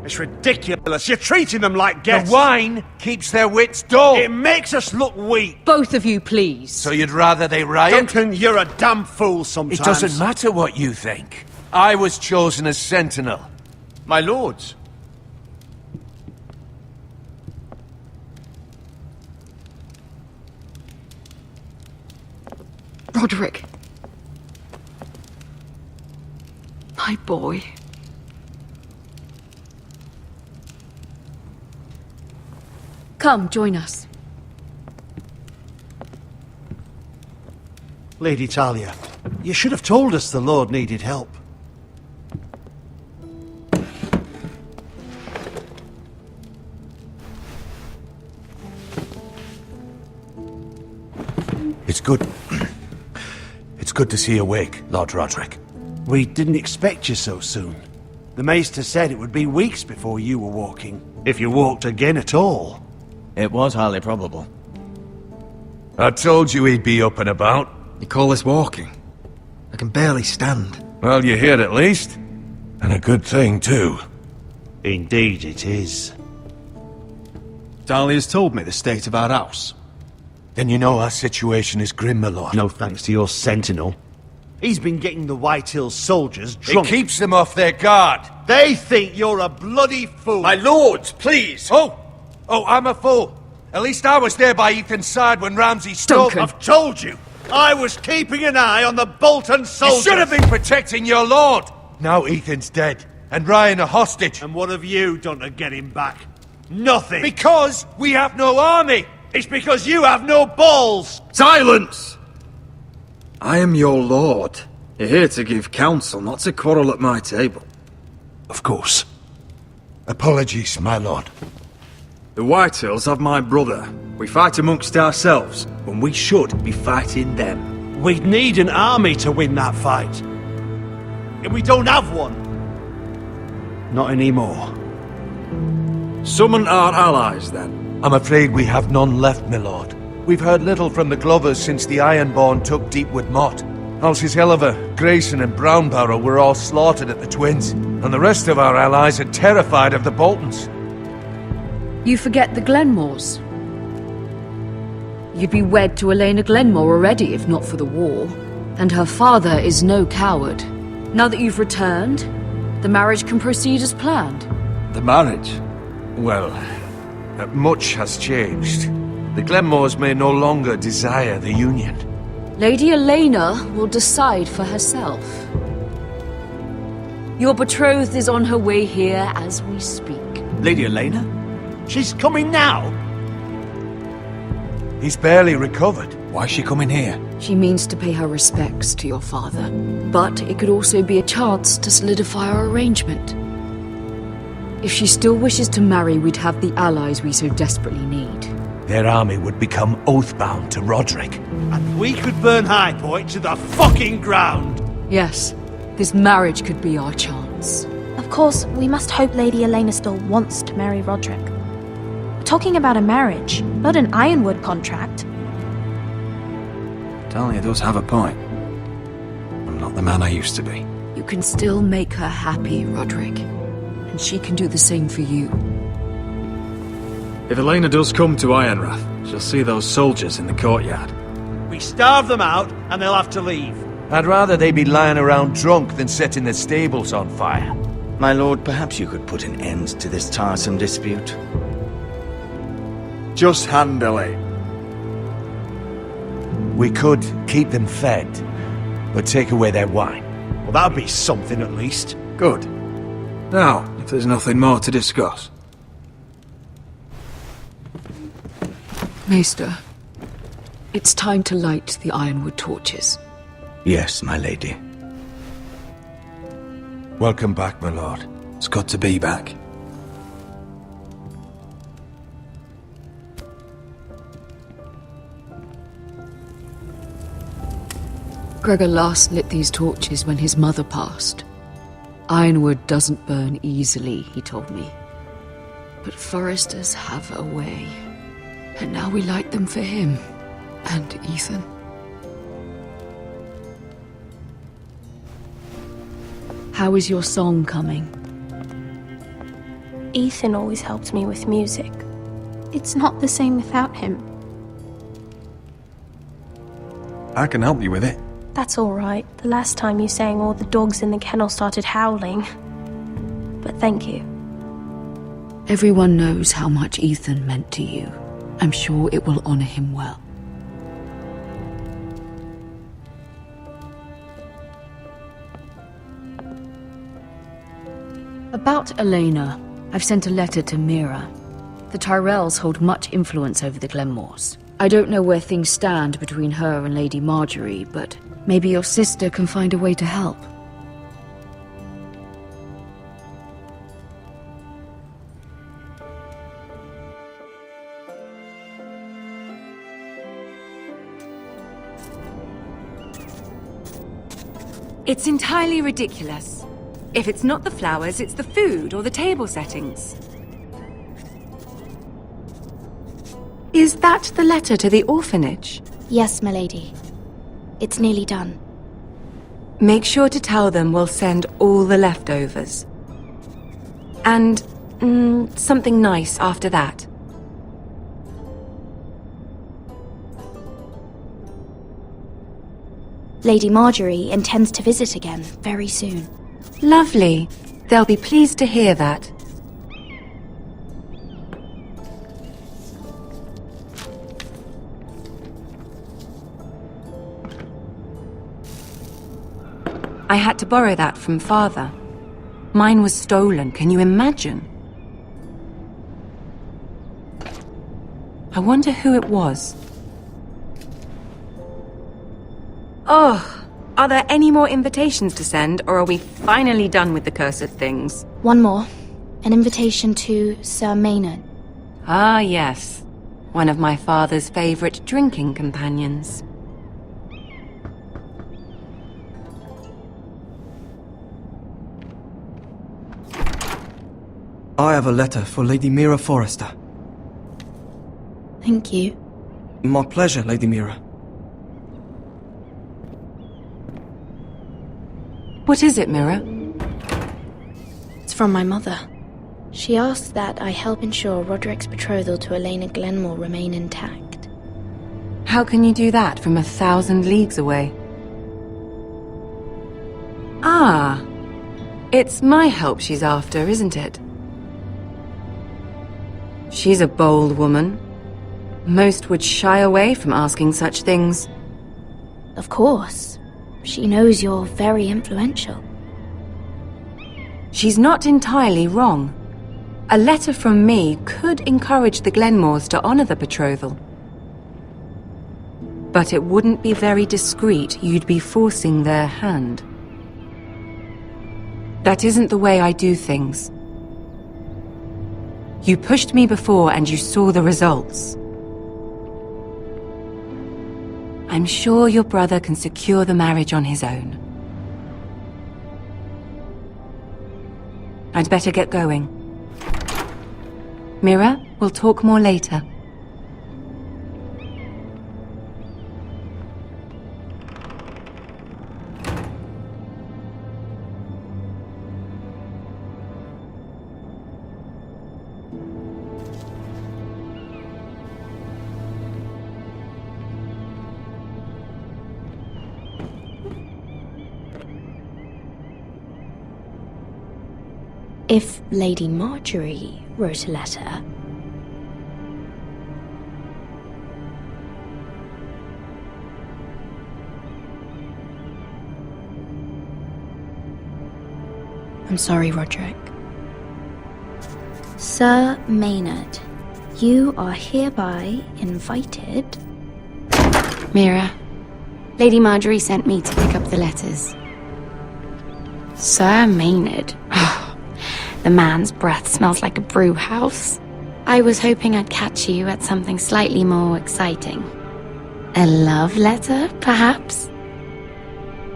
It's ridiculous. You're treating them like guests. The wine keeps their wits dull. It makes us look weak. Both of you, please. So you'd rather they riot? Duncan, you're a damn fool sometimes. It doesn't matter what you think. I was chosen as sentinel. My lords. Roderick. My boy. Come, join us. Lady Talia, you should have told us the Lord needed help. It's good. It's good to see you awake, Lord Roderick. We didn't expect you so soon. The Maester said it would be weeks before you were walking, if you walked again at all. It was highly probable. I told you he'd be up and about. You call this walking? I can barely stand. Well, you're here at least. And a good thing, too. Indeed it is. Dahlia's told me the state of our house. Then you know our situation is grim, my lord. No thanks to your sentinel. He's been getting the White Hills soldiers drunk. It keeps them off their guard. They think you're a bloody fool. My lords, please! Oh, I'm a fool. At least I was there by Ethan's side when Ramsay stole... Duncan. I've told you. I was keeping an eye on the Bolton You soldiers. should have been protecting your lord. Now Ethan's dead, and Ryan a hostage. And what have you done to get him back? Nothing. Because we have no army. It's because you have no balls. Silence! I am your lord. You're here to give counsel, not to quarrel at my table. Of course. Apologies, my lord. The Whitehills have my brother. We fight amongst ourselves, when we should be fighting them. We'd need an army to win that fight. And we don't have one. Not anymore. Summon our allies, then. I'm afraid we have none left, my lord. We've heard little from the Glovers since the Ironborn took Deepwood Motte. Halsey's Helliver, Grayson and Brownbarrow were all slaughtered at the Twins, and the rest of our allies are terrified of the Boltons. You forget the Glenmores. You'd be wed to Elena Glenmore already if not for the war. And her father is no coward. Now that you've returned, the marriage can proceed as planned. The marriage? Well, much has changed. The Glenmores may no longer desire the union. Lady Elena will decide for herself. Your betrothed is on her way here as we speak. Lady Elena? She's coming now. He's barely recovered. Why is she coming here? She means to pay her respects to your father. But it could also be a chance to solidify our arrangement. If she still wishes to marry, we'd have the allies we so desperately need. Their army would become oathbound to Roderick. And we could burn High Point to the fucking ground. Yes, this marriage could be our chance. Of course, we must hope Lady Elena still wants to marry Roderick. We're talking about a marriage, not an Ironwood contract. Talia does have a point. I'm not the man I used to be. You can still make her happy, Roderick. And she can do the same for you. If Elena does come to Ironrath, she'll see those soldiers in the courtyard. We starve them out and they'll have to leave. I'd rather they be lying around drunk than setting the stables on fire. My lord, perhaps you could put an end to this tiresome dispute. Just handle it. We could keep them fed, but take away their wine. Well, that'd be something at least. Good. Now, if there's nothing more to discuss. Maester, it's time to light the ironwood torches. Yes, my lady. Welcome back, my lord. It's good to be back. Gregor last lit these torches when his mother passed. Ironwood doesn't burn easily, he told me. But foresters have a way. And now we light them for him. And Ethan. How is your song coming? Ethan always helped me with music. It's not the same without him. I can help you with it. That's all right. The last time you sang, all the dogs in the kennel started howling. But thank you. Everyone knows how much Ethan meant to you. I'm sure it will honor him well. About Elena, I've sent a letter to Mira. The Tyrells hold much influence over the Glenmores. I don't know where things stand between her and Lady Marjorie, but maybe your sister can find a way to help. It's entirely ridiculous. If it's not the flowers, it's the food or the table settings. Is that the letter to the orphanage? Yes, milady. It's nearly done. Make sure to tell them we'll send all the leftovers. And, something nice after that. Lady Marjorie intends to visit again very soon. Lovely. They'll be pleased to hear that. I had to borrow that from Father. Mine was stolen, can you imagine? I wonder who it was. Oh, are there any more invitations to send, or are we finally done with the cursed things? One more. An invitation to Sir Maynard. Ah, yes. One of my father's favorite drinking companions. I have a letter for Lady Mira Forrester. Thank you. My pleasure, Lady Mira. What is it, Mira? It's from my mother. She asks that I help ensure Roderick's betrothal to Elena Glenmore remain intact. How can you do that from 1,000 leagues away? Ah, it's my help she's after, isn't it? She's a bold woman. Most would shy away from asking such things. Of course. She knows you're very influential. She's not entirely wrong. A letter from me could encourage the Glenmores to honor the betrothal. But it wouldn't be very discreet. You'd be forcing their hand. That isn't the way I do things. You pushed me before and you saw the results. I'm sure your brother can secure the marriage on his own. I'd better get going. Mira, we'll talk more later. If Lady Marjorie wrote a letter... I'm sorry, Roderick. Sir Maynard, you are hereby invited... Mira, Lady Marjorie sent me to pick up the letters. Sir Maynard. The man's breath smells like a brew house. I was hoping I'd catch you at something slightly more exciting. A love letter, perhaps?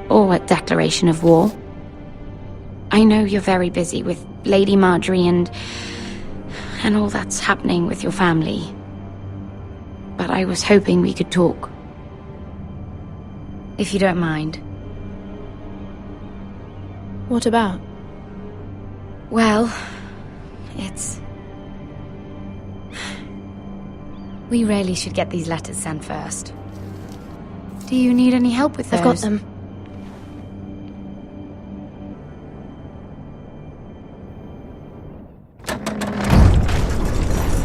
Or a declaration of war? I know you're very busy with Lady Marjorie and all that's happening with your family. But I was hoping we could talk. If you don't mind. What about? Well, it's... We really should get these letters sent first. Do you need any help with those? I've got them.